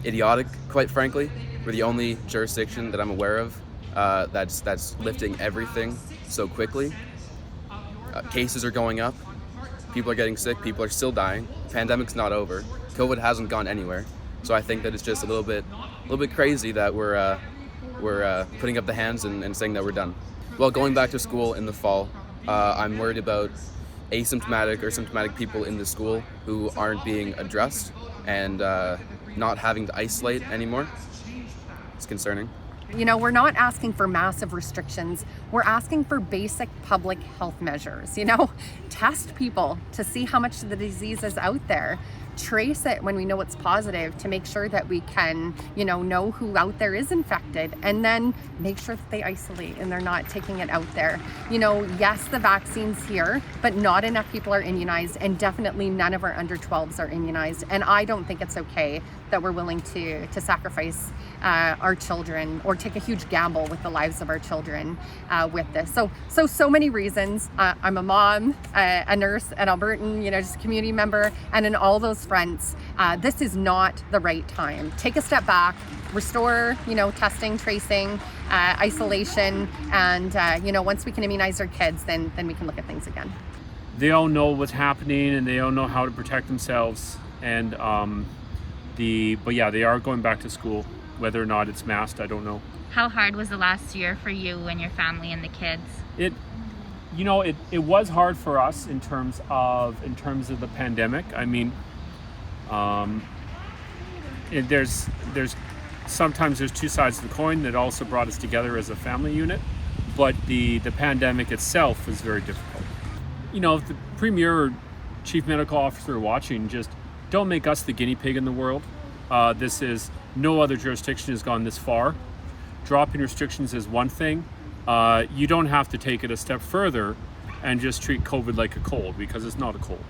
idiotic, quite frankly. We're the only jurisdiction that I'm aware of that's lifting everything so quickly. Cases are going up, people are getting sick, people are still dying. Pandemic's not over. COVID hasn't gone anywhere. So I think that it's just a little bit crazy that we're putting up the hands and saying that we're done. Well, going back to school in the fall, I'm worried about asymptomatic or symptomatic people in the school who aren't being addressed and not having to isolate anymore. It's concerning. You know, we're not asking for massive restrictions. We're asking for basic public health measures. You know, test people to see how much the disease is out there. Trace it when we know it's positive to make sure that we can, know who out there is infected, and then make sure that they isolate and they're not taking it out there. Yes, the vaccine's here, but not enough people are immunized, and definitely none of our under 12s are immunized. And I don't think it's okay that we're willing to sacrifice our children or take a huge gamble with the lives of our children with this. So many reasons. I'm a mom, a nurse, an Albertan, just a community member, and in all those fronts, this is not the right time. Take a step back, restore, testing, tracing, isolation, and once we can immunize our kids, then we can look at things again. They all know what's happening and they all know how to protect themselves, and they are going back to school. Whether or not it's masked, I don't know. How hard was the last year for you and your family and the kids? It was hard for us in terms of the pandemic. I mean, there's sometimes there's two sides to the coin that also brought us together as a family unit, but the pandemic itself was very difficult. If the Premier or Chief Medical Officer are watching, just don't make us the guinea pig in the world. No other jurisdiction has gone this far. Dropping restrictions is one thing. You don't have to take it a step further and just treat COVID like a cold, because it's not a cold.